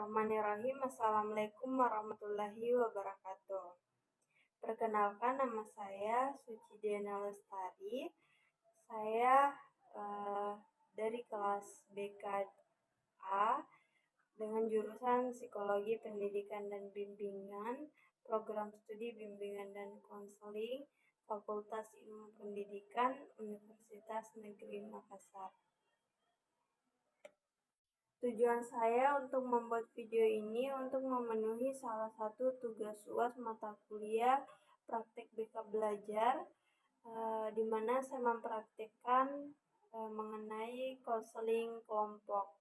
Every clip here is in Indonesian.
Bismillahirrahmanirrahim. Assalamualaikum warahmatullahi wabarakatuh. Perkenalkan, nama saya Suci Diana Lestari. Saya dari kelas BKA dengan jurusan Psikologi Pendidikan dan Bimbingan, Program Studi Bimbingan dan Konseling, Fakultas Ilmu Pendidikan, Universitas Negeri Makassar. Tujuan saya untuk membuat video ini untuk memenuhi salah satu tugas UAS mata kuliah praktek BK Belajar, di mana saya mempraktikkan mengenai konseling kelompok.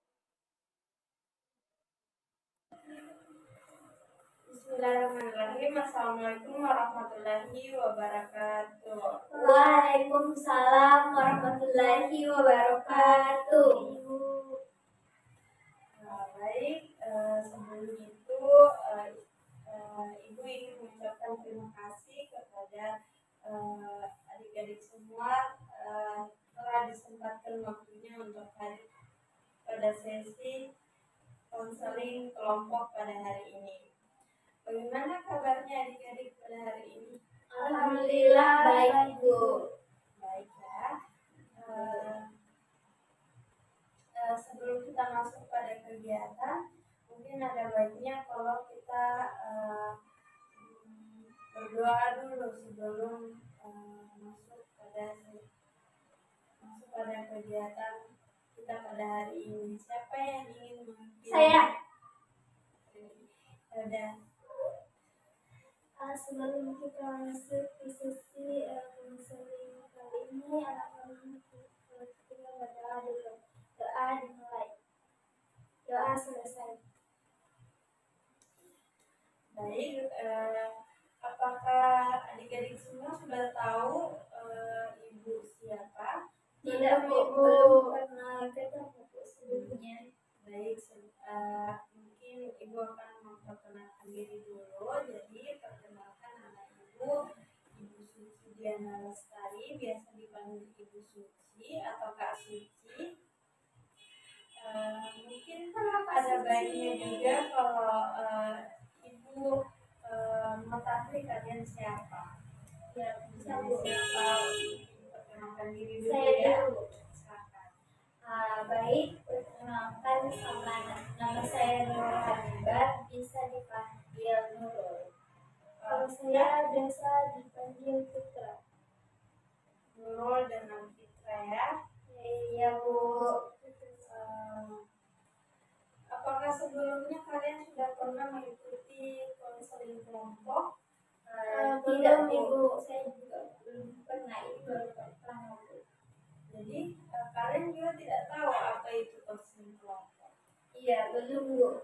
Bismillahirrahmanirrahim. Assalamualaikum warahmatullahi wabarakatuh. Waalaikumsalam warahmatullahi wabarakatuh. Baik, sebelum itu Ibu ingin mengucapkan terima kasih kepada adik-adik semua telah disempatkan waktunya untuk hadir pada sesi konseling kelompok pada hari ini. Bagaimana kabarnya adik-adik pada hari ini? Alhamdulillah baik, Bu. Baik ya. Sebelum kita masuk pada kegiatan, mungkin ada baiknya kalau kita berdoa dulu sebelum masuk pada kegiatan kita pada hari ini. Siapa yang ingin memimpin? Saya. Ada. Sebelum kita masuk ke sesi konseling kali ini, kita berdoa dulu. Doa dimulai. Doa selesai. Baik, apakah adik-adik semua sudah tahu Ibu siapa? Tidak, Bu. Belum pernah ketemu sebelumnya. Baik, mungkin Ibu akan memperkenalkan diri dulu. Jadi, perkenalkan nama Ibu Suci Diana Lestari, biasa dipanggil Ibu Suci atau Kak Suci. Mungkin ada baiknya juga kalau Ibu mengetahui kalian siapa. Ya, bisa, Bu. Perkenalkan diri dulu. Saya ya. dulu. Baik, perkenalkan, nama saya Nurul Hamidat, bisa dipanggil Nurul. Kalau saya biasa dipanggil Fitra. Nurul dengan Fitra ya. Iya, Bu. Apakah sebelumnya kalian sudah pernah mengikuti konseling kelompok? Tidak, Ibu. Saya juga belum pernah. Ini baru pertama, Bu. Jadi kalian juga tidak tahu apa itu konseling kelompok? Iya, belum, Bu.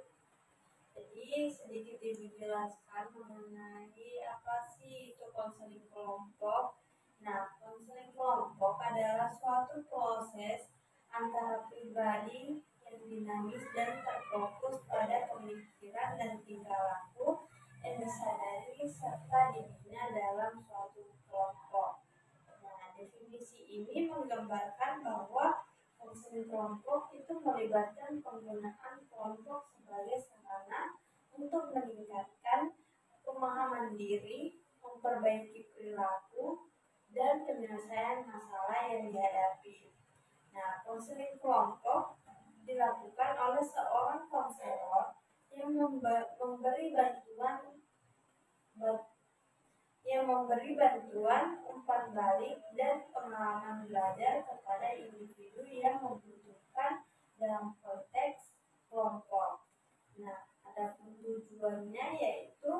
Jadi sedikit Ibu jelaskan mengenai apa sih itu konseling kelompok. Nah, konseling kelompok adalah suatu proses antara pribadi yang dinamis dan terfokus pada pemikiran dan tingkah laku yang disadari serta dibina dalam suatu kelompok. Nah, definisi ini menggambarkan bahwa konseling kelompok itu melibatkan penggunaan kelompok sebagai sarana untuk meningkatkan pemahaman diri, memperbaiki perilaku, dan penyelesaian masalah yang dihadapi. Nah, konseling kelompok dilakukan oleh seorang konselor yang memberi bantuan umpan balik dan pengalaman belajar kepada individu yang membutuhkan dalam konteks kelompok. Nah, ada tujuannya yaitu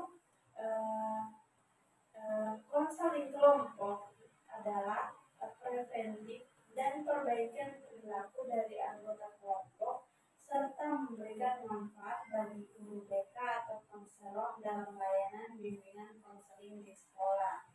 konseling kelompok adalah preventif dan perbaikan perilaku dari anggota kelompok serta memberikan manfaat bagi guru BK atau konselor dalam layanan bimbingan konseling di sekolah.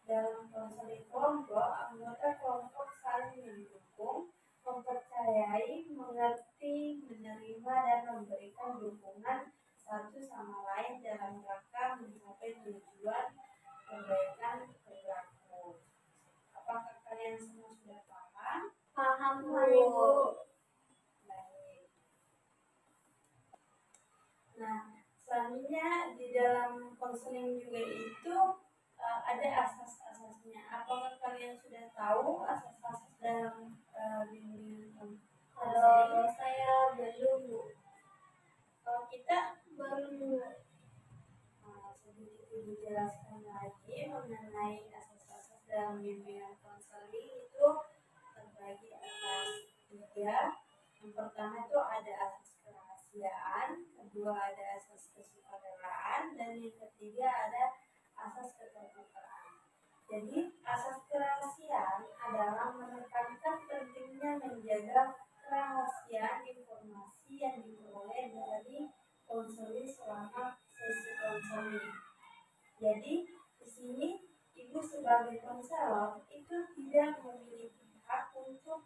Dalam konseling kelompok, anggota kelompok saling mendukung, mempercayai, mengerti, menerima, dan memberikan dukungan satu sama lain dalam rangka mencapai tujuan perbaikan perilaku. Apakah kalian semua sudah paham? Paham, Bu. Baik. soalnya di dalam konseling juga itu ada asas-asasnya. Apakah kalian sudah tahu asas-asas dalam bimbingan konseling? Kalau saya belum, Bu. Kalau kita Belum. sedikit Ibu jelaskan lagi mengenai asas-asas dalam bimbingan konseling itu terbagi atas 3. Yang pertama itu ada asas kerahasiaan, kedua ada asas kesukarelaan, dan yang ketiga ada asas keterbukaan. Jadi asas kerahasiaan adalah menekankan pentingnya menjaga kerahasiaan informasi yang diperoleh dari konseling selama sesi konseling. Jadi di sini Ibu sebagai konselor itu tidak memiliki hak untuk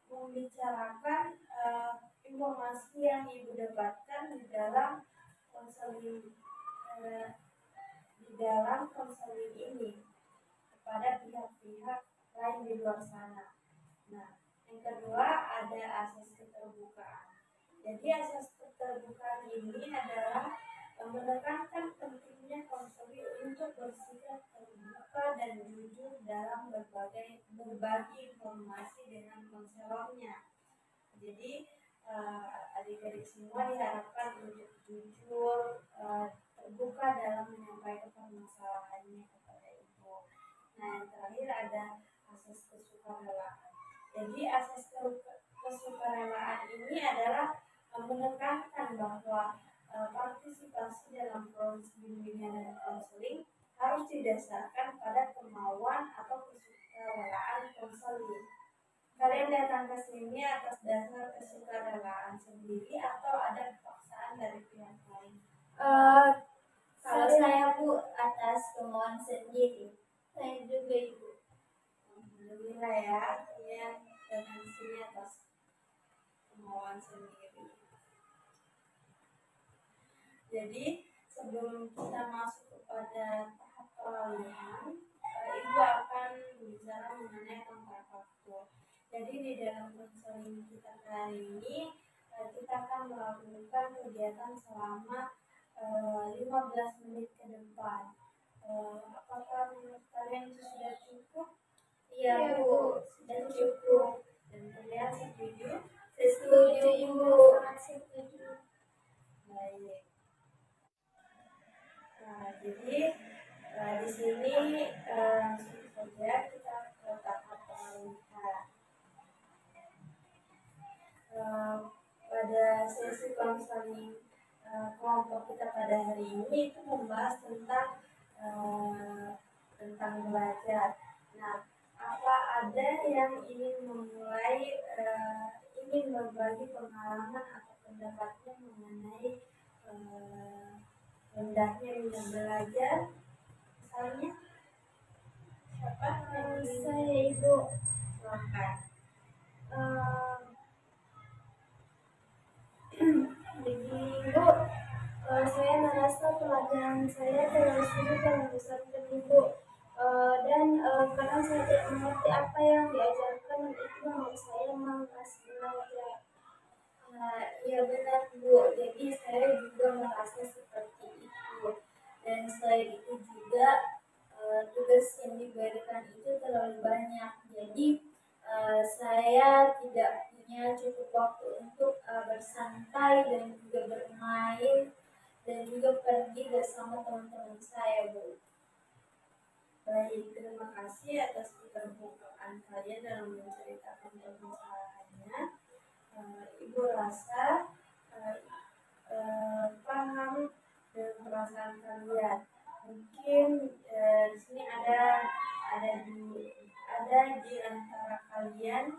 membicarakan informasi yang Ibu dapatkan di dalam konseling ini kepada pihak-pihak lain di luar sana. Nah, yang kedua ada asas keterbukaan. Jadi asas keterbukaan ini adalah menekankan pentingnya konseling untuk bersikap terbuka dan jujur dalam berbagi informasi dengan konselornya. Jadi adik-adik semua diharapkan untuk jujur, terbuka dalam menyampaikan permasalahannya kepada Ibu. Nah, yang terakhir ada asas kesukarelaan. Jadi asas kesukarelaan ini adalah menekankan bahwa partisipasi dalam proses bimbingan dan konseling harus didasarkan pada kemauan atau kesukarelaan konseling. Kalian datang ke sini atas dasar kesukarelaan sendiri atau ada paksaan dari pihak lain? Kalau saya, Bu, atas kemauan sendiri. Saya juga, Ibu. Alhamdulillah ya, kalian datang ke sini atas kemauan sendiri. Jadi sebelum kita masuk kepada tahap peralihan, Ibu akan bicara mengenai kontrafaktur. Jadi di dalam konseling kita kali ini kita akan melakukan kegiatan selama 15 menit ke depan. Apakah menurut kalian itu sudah cukup? Iya, Bu, sudah cukup. Dan kalian setuju? Setuju, Ibu. Sangat setuju. Baik. Jadi di sini langsung saja kita ke tahap peralihan. Pada sesi konseling kelompok kita pada hari ini itu membahas tentang belajar. Nah, apa ada yang ingin memulai ingin berbagi pengalaman atau pendapatnya mengenai rendahnya minat belajar? Misalnya siapa? Saya, Ibu. Silakan. Begini, Bu, saya merasa pelajaran saya terlalu sulit dan membesarkan Ibu, dan kadang saya tidak mengerti apa yang diajarkan, dan itu membuat saya malas belajar. Ya benar, Bu, jadi saya juga merasa seperti itu, dan selain itu juga tugas yang diberikan itu terlalu banyak, jadi saya tidak punya cukup waktu untuk bersantai dan juga bermain dan juga pergi bersama teman-teman saya, Bu. Baik, terima kasih atas keterbukaan kalian dalam menceritakan permasalahannya. Ibu rasa paham dengan perasaan kalian. Mungkin di sini ada di antara kalian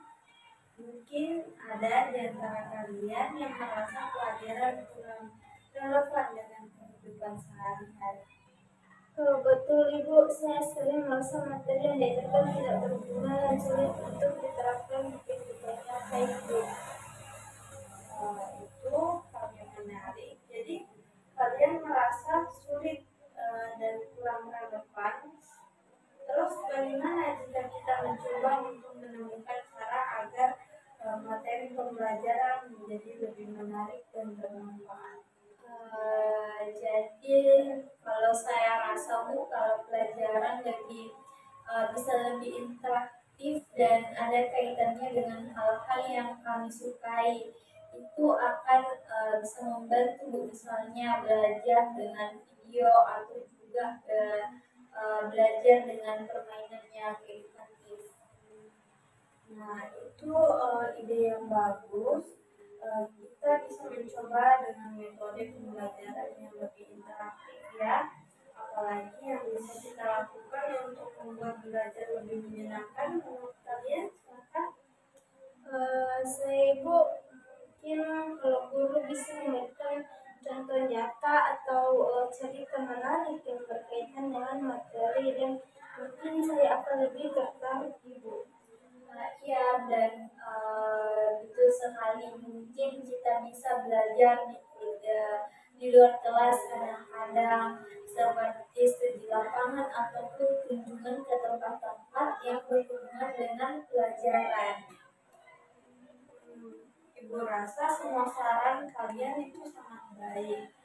yang merasa pelajaran kurang relevan dengan kehidupan sehari-hari. Betul, Ibu, saya sering merasa materi yang diajarkan tidak berguna dan sulit untuk diterapkan di kehidupan nyata, Ibu. Itu hal yang menarik. Jadi kalian merasa sulit dan kurang relevan. Terus bagaimana jika kita mencoba untuk menemukan cara agar materi pembelajaran menjadi lebih menarik dan bermanfaat? bisa lebih interaktif dan ada kaitannya dengan hal-hal yang kami sukai. Itu akan bisa membantu misalnya belajar dengan video atau juga belajar dengan permainan yang edukatif. Nah, itu ide yang bagus. Kita bisa mencoba dengan metode pembelajaran yang lebih interaktif ya. Apalagi yang bisa kita lakukan untuk membuat belajar lebih menyenangkan menurut kalian? Silakan. Saya Ibu, mungkin kalau guru bisa memberikan contoh nyata atau cerita menarik yang berkaitan dengan materi dan mungkin saya akan lebih tertarik Ibu. Iya, dan betul sekali mungkin kita bisa belajar di luar kelas kadang-kadang seperti studi lapangan ataupun kunjungan ke tempat-tempat yang berhubungan dengan pelajaran. Ibu rasa semua saran kalian itu sangat baik.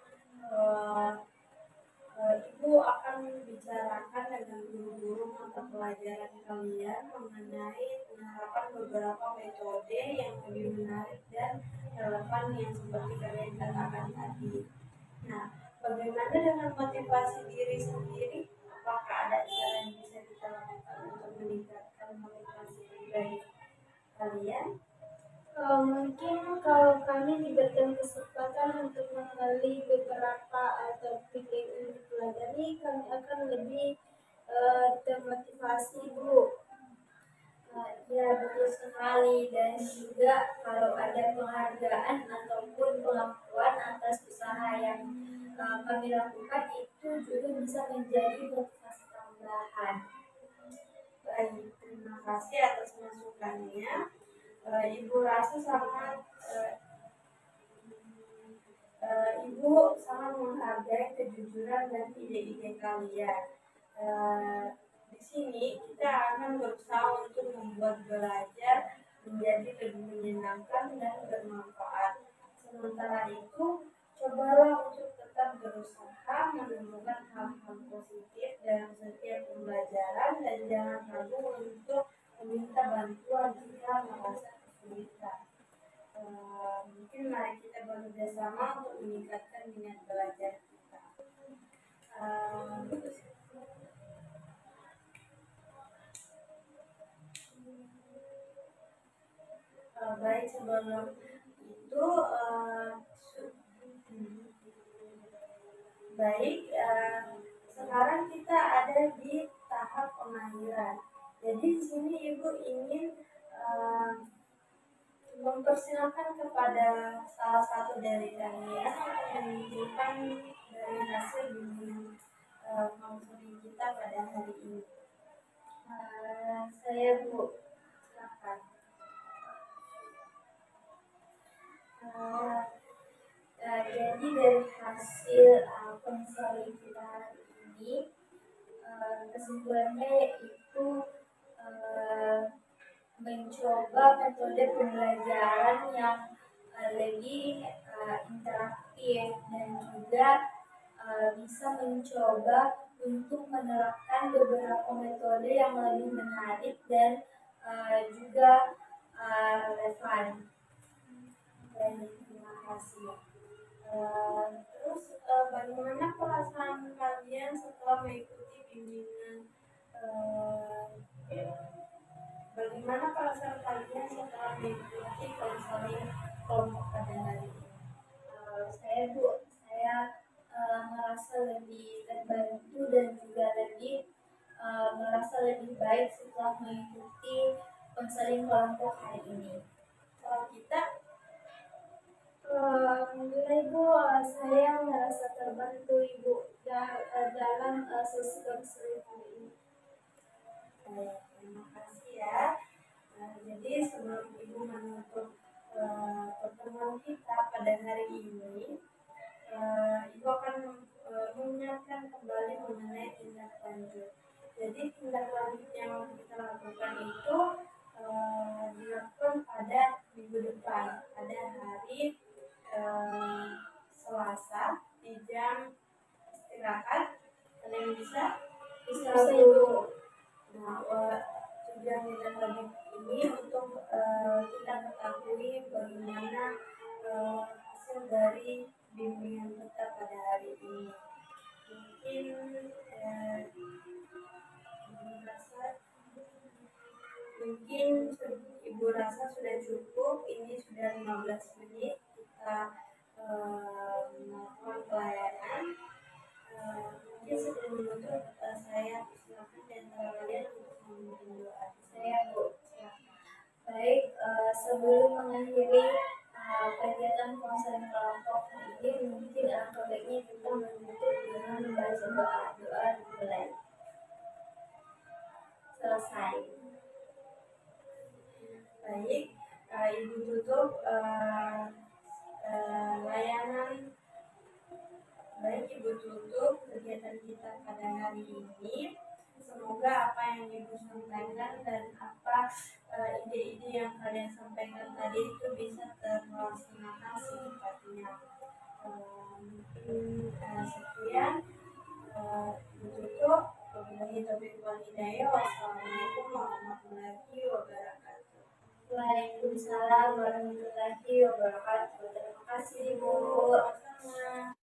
Ibu akan bicarakan dengan guru-guru mata pelajaran kalian mengenai penerapan beberapa metode yang lebih menarik dan relevan yang seperti kalian katakan tadi. Nah, bagaimana dengan motivasi diri sendiri? Apakah ada cara yang bisa kita lakukan untuk meningkatkan motivasi pribadi kalian? Mungkin kalau kami diberikan kesempatan untuk mengenali beberapa topik yang ingin dipelajari, kami akan lebih termotivasi Bu. Ya betul sekali, dan juga kalau ada penghargaan ataupun pengakuan atas usaha yang kami lakukan itu juga bisa menjadi motivasi tambahan. Baik, terima kasih atas masukannya. Ibu rasa sangat Ibu sangat menghargai kejujuran dan ide-ide kalian. Di sini kita akan berusaha untuk membuat belajar menjadi lebih menyenangkan dan bermanfaat. Sementara itu, cobalah untuk tetap berusaha menemukan hal-hal positif dalam setiap pembelajaran dan jangan ragu untuk meminta bantuan jika merasa kesulitan. Mungkin mari kita bekerja sama untuk meningkatkan minat belajar kita. Baik, sebelum itu sekarang kita ada di tahap pengakhiran. Jadi di sini Ibu ingin mempersilahkan kepada salah satu dari kalian menunjukkan dari hasil bimbingan konseling kita pada hari ini. Saya Bu, Silakan. Jadi dari hasil konseling kita hari ini, kesimpulannya yaitu mencoba metode pembelajaran yang lebih interaktif dan juga bisa mencoba untuk menerapkan beberapa metode yang lebih menarik dan juga relevan. Dan terima kasih. Terus bagaimana perasaan kalian setelah mengikuti bimbingan? Bagaimana perasaan kalian setelah mengikuti konseling kelompok pada hari ini? Saya merasa lebih terbantu dan juga merasa lebih baik setelah mengikuti konseling kelompok hari ini. Kalau kita Ibu, saya merasa terbantu Ibu dalam sesi konseling hari ini. Terima kasih ya. Jadi sebelum Ibu menutup pertemuan kita pada hari ini, Ibu akan mengingatkan kembali mengenai tindak lanjut. Jadi tindak lanjut yang kita lakukan itu dilakukan pada minggu depan, pada hari Selasa di jam istirahat. Kalian bisa Ibu. Nah, tadi ini untuk kita ketahui bagaimana hasil dari bimbingan kita pada hari ini. Mungkin Ibu rasa sudah cukup. Ini sudah 15 menit kita melakukan pelayanan. Mungkin sebelum menutup, saya silakan di antara kalian untuk memimpin doa. Saya, Bu. Baik, sebelum mengakhiri kegiatan konseling kelompok ini, mungkin alangkah baiknya kita menutup dengan membaca doa dimulai. Selesai. Baik, Ibu tutup layanan. Baik, Ibu tutup kegiatan kita pada hari ini. Semoga apa yang Ibu sampaikan dan apa ide-ide yang kalian sampaikan tadi itu bisa terlaksanakan secepatnya. Mungkin sekian. Ibu tutup. Wabillahi taufiq wal hidayah. Wassalamualaikum warahmatullahi wabarakatuh. Waalaikumsalam warahmatullahi wabarakatuh. Terima kasih, Bu. Sama-sama.